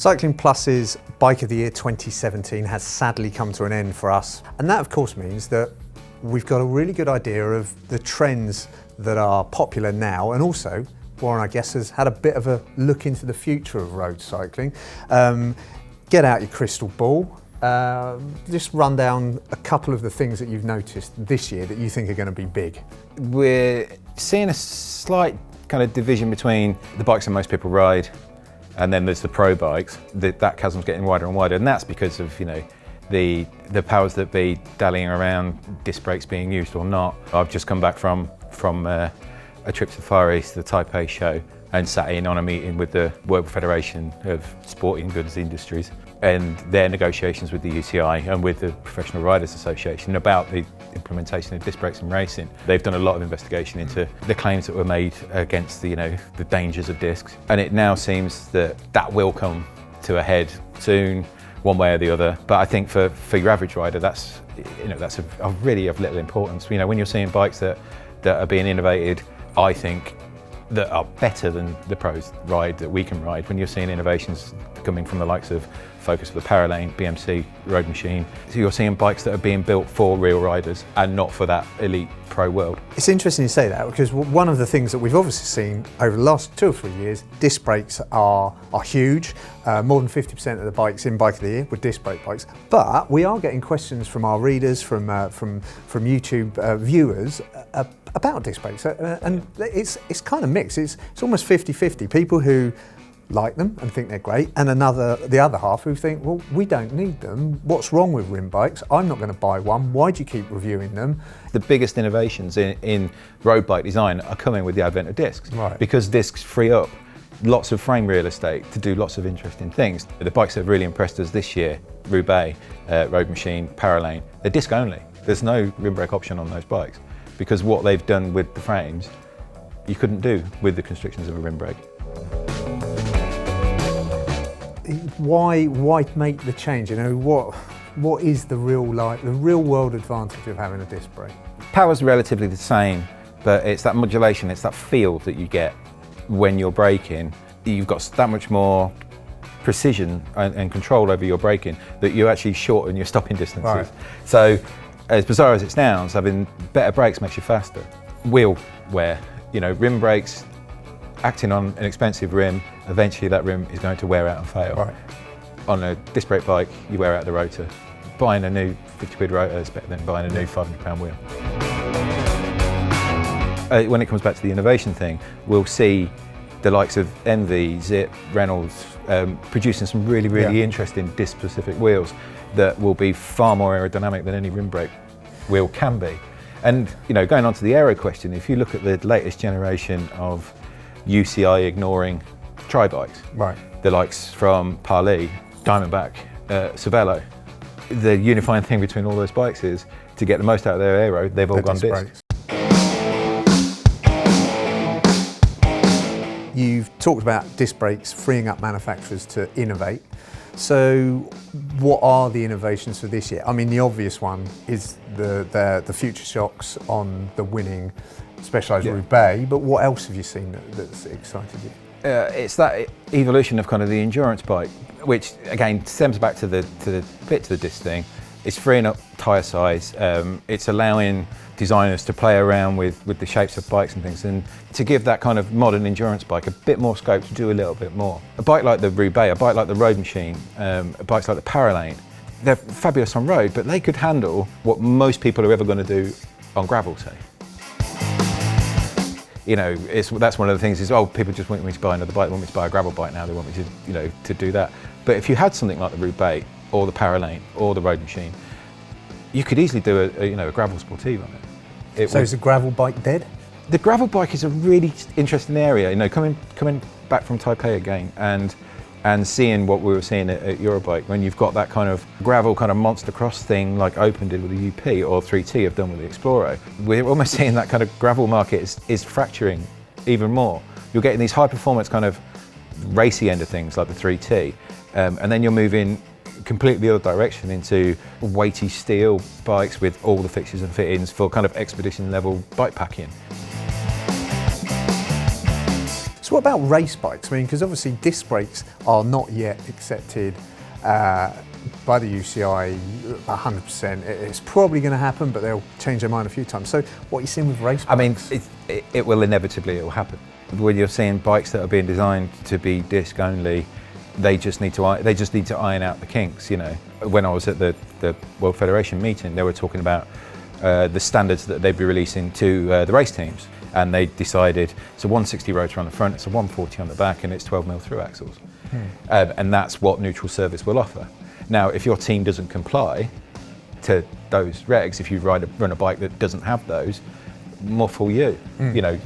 Cycling Plus's Bike of the Year 2017 has sadly come to an end for us. And that of course means that we've got a really good idea of the trends that are popular now, and also Warren, I guess, has had a bit of a look into the future of road cycling. Get out your crystal ball. Just run down a couple of the things that you've noticed this year that you think are going to be big. We're seeing a slight kind of division between the bikes that most people ride, and then there's the pro bikes. That chasm's getting wider and wider, and that's because of the powers that be dallying around disc brakes being used or not. I've just come back from a trip to the Far East, the Taipei show, and sat in on a meeting with the World Federation of Sporting Goods Industries and their negotiations with the UCI and with the Professional Riders Association about the implementation of disc brakes in racing. They've done a lot of investigation into the claims that were made against the dangers of discs, and it now seems that will come to a head soon, one way or the other. But I think for your average rider, that's really of little importance. When you're seeing bikes that are being innovated, I think, that are better than the pros ride, that we can ride, when you're seeing innovations coming from the likes of Focus for the Paralane, BMC, Road Machine. So you're seeing bikes that are being built for real riders and not for that elite pro world. It's interesting you say that, because one of the things that we've obviously seen over the last 2 or 3 years, disc brakes are huge. More than 50% of the bikes in Bike of the Year were disc brake bikes. But we are getting questions from our readers, from YouTube viewers about disc brakes, and it's kind of mixed. It's almost 50-50. People who like them and think they're great, and the other half who think, well, we don't need them. What's wrong with rim bikes? I'm not going to buy one. Why do you keep reviewing them? The biggest innovations in road bike design are coming with the advent of discs, right? Because discs free up lots of frame real estate to do lots of interesting things. The bikes that have really impressed us this year, Roubaix, Road Machine, Paralane, they're disc only. There's no rim brake option on those bikes, because what they've done with the frames, you couldn't do with the constrictions of a rim brake. Why make the change? What is the real world advantage of having a disc brake? Power's relatively the same, but it's that modulation, it's that feel that you get when you're braking. You've got that much more precision and control over your braking that you actually shorten your stopping distances. Right. So, as bizarre as it sounds, having better brakes makes you faster. Wheel wear, rim brakes, acting on an expensive rim, eventually that rim is going to wear out and fail. Right. On a disc brake bike, you wear out the rotor. Buying a new 50 quid rotor is better than buying a new £500 wheel. When it comes back to the innovation thing, we'll see the likes of MV, Zip, Reynolds producing some really interesting disc-specific wheels that will be far more aerodynamic than any rim brake wheel can be. And going on to the aero question, if you look at the latest generation of UCI ignoring tri-bikes, right, the likes from Parley, Diamondback, Cervelo, the unifying thing between all those bikes is to get the most out of their aero, they've all gone disc. You've talked about disc brakes freeing up manufacturers to innovate. So what are the innovations for this year? I mean, the obvious one is the future shocks on the winning Specialized Roubaix, but what else have you seen that's excited you? It's that evolution of kind of the endurance bike, which again stems back to the disc thing. It's freeing up tyre size. It's allowing designers to play around with the shapes of bikes and things, and to give that kind of modern endurance bike a bit more scope to do a little bit more. A bike like the Roubaix, a bike like the Road Machine, bikes like the Paralane, they're fabulous on road, but they could handle what most people are ever going to do on gravel, say. That's one of the things is, people just want me to buy another bike, they want me to buy a gravel bike now, they want me to do that. But if you had something like the Roubaix or the Paralane or the Road Machine, you could easily do a gravel sportive on it. So is the gravel bike dead? The gravel bike is a really interesting area. Coming back from Taipei again and seeing what we were seeing at Eurobike, when you've got that kind of gravel kind of monster cross thing like Open did with the UP or 3T have done with the Exploro. We're almost seeing that kind of gravel market is fracturing even more. You're getting these high performance kind of racy end of things like the 3T, and then you're moving completely the other direction into weighty steel bikes with all the fixtures and fittings for kind of expedition level bike packing. So what about race bikes? I mean, because obviously disc brakes are not yet accepted by the UCI 100%. It's probably going to happen, but they'll change their mind a few times. So what are you seeing with race bikes? I mean, it will inevitably, it will happen. When you're seeing bikes that are being designed to be disc only, they just need to iron out the kinks. You know, when I was at the World Federation meeting, they were talking about the standards that they'd be releasing to the race teams, and they decided it's a 160 rotor on the front, it's a 140 on the back, and it's 12mm through axles, and that's what neutral service will offer. Now, if your team doesn't comply to those regs, if you run a bike that doesn't have those, more for you. You know,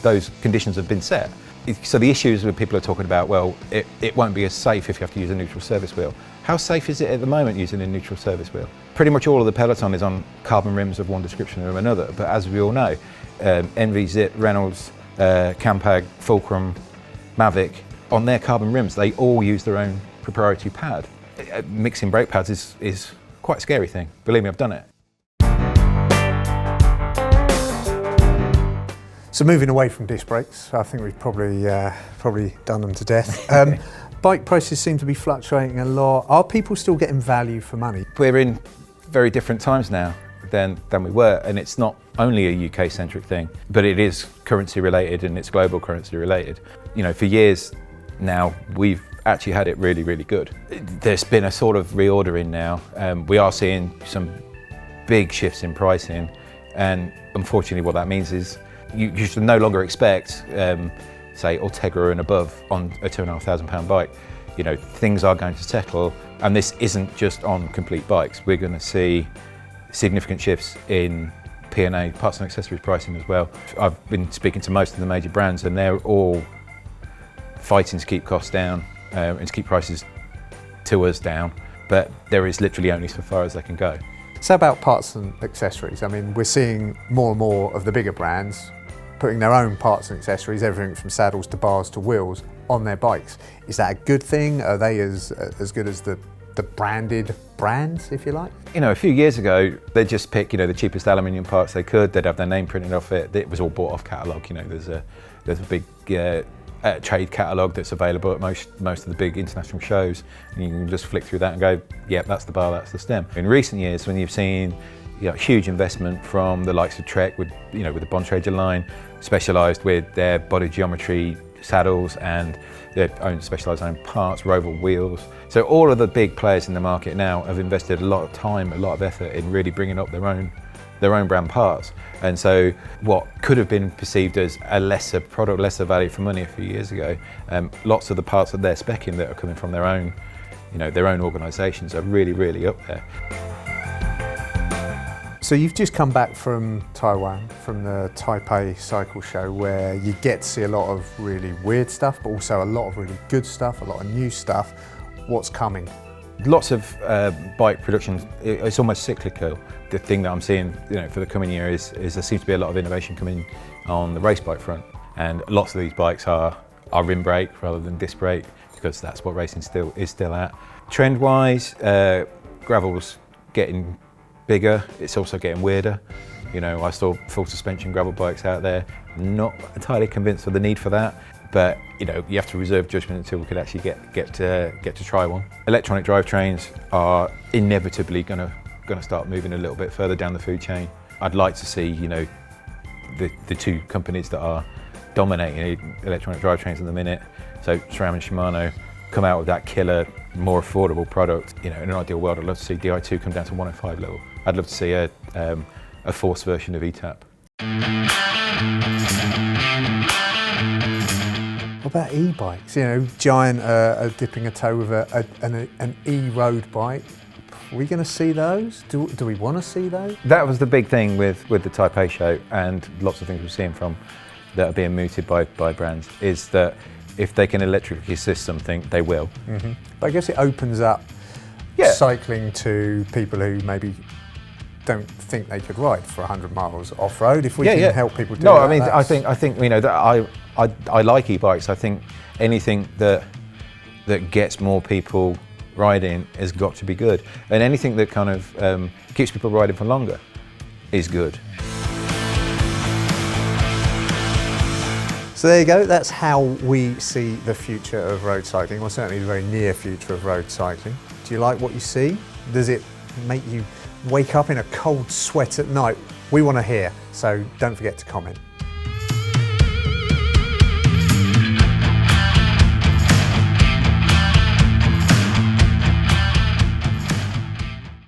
those conditions have been set. So the issues where people are talking about, well, it won't be as safe if you have to use a neutral service wheel. How safe is it at the moment using a neutral service wheel? Pretty much all of the peloton is on carbon rims of one description or another, but as we all know, Envy, Zit, Reynolds, Campag, Fulcrum, Mavic, on their carbon rims, they all use their own proprietary pad. Mixing brake pads is quite a scary thing. Believe me, I've done it. So moving away from disc brakes, I think we've probably done them to death. Bike prices seem to be fluctuating a lot. Are people still getting value for money? We're in very different times now than we were, and it's not only a UK-centric thing, but it is currency related and it's global currency related. You know, for years now, we've actually had it really, really good. There's been a sort of reordering now. We are seeing some big shifts in pricing, and unfortunately what that means is you should no longer expect, say, Ultegra and above on a £2,500 bike. You know, things are going to settle, and this isn't just on complete bikes. We're going to see significant shifts in P&A, parts and accessories pricing as well. I've been speaking to most of the major brands, and they're all fighting to keep costs down and to keep prices to us down, but there is literally only so far as they can go. So about parts and accessories, I mean, we're seeing more and more of the bigger brands putting their own parts and accessories, everything from saddles to bars to wheels, on their bikes. Is that a good thing? Are they as good as the branded brands, if you like? You know, a few years ago, they'd just pick, you know, the cheapest aluminium parts they could. They'd have their name printed off it. It was all bought off catalogue. You know, there's a big trade catalogue that's available at most of the big international shows, and you can just flick through that and go, yep, that's the bar, that's the stem. In recent years, when you've seen, you know, huge investment from the likes of Trek with the Bontrager line, specialised with their body geometry saddles and their own specialised own parts, Roval wheels. So all of the big players in the market now have invested a lot of time, a lot of effort in really bringing up their own brand parts. And so what could have been perceived as a lesser product, lesser value for money a few years ago, lots of the parts that they're speccing that are coming from their own, you know, their own organisations are really, really up there. So you've just come back from Taiwan, from the Taipei cycle show, where you get to see a lot of really weird stuff, but also a lot of really good stuff, a lot of new stuff. What's coming? Lots of bike production, it's almost cyclical. The thing that I'm seeing, you know, for the coming year is there seems to be a lot of innovation coming on the race bike front, and lots of these bikes are rim brake rather than disc brake, because that's what racing is still at. Trend-wise, gravel's getting bigger. It's also getting weirder. You know, I saw full suspension gravel bikes out there. Not entirely convinced of the need for that, but you know, you have to reserve judgment until we could actually get to try one. Electronic drivetrains are inevitably going to start moving a little bit further down the food chain. I'd like to see, you know, the two companies that are dominating electronic drivetrains at the minute, so SRAM and Shimano, come out with that killer, more affordable product. You know, in an ideal world, I'd love to see Di2 come down to 105 level. I'd love to see a force version of ETAP. What about e-bikes? You know, Giant are dipping a toe with an e-road bike. Are we going to see those? Do we want to see those? That was the big thing with the Taipei show, and lots of things we're seeing from that are being mooted by brands, is that if they can electrically assist something, they will. Mm-hmm. But I guess it opens up cycling to people who maybe don't think they could ride for 100 miles off-road. If we can help people do that. No, I mean, I think you know, that I like e-bikes. I think anything that gets more people riding has got to be good, and anything that kind of keeps people riding for longer is good. So there you go, that's how we see the future of road cycling, or certainly the very near future of road cycling. Do you like what you see? Does it make you wake up in a cold sweat at night? We want to hear, so don't forget to comment.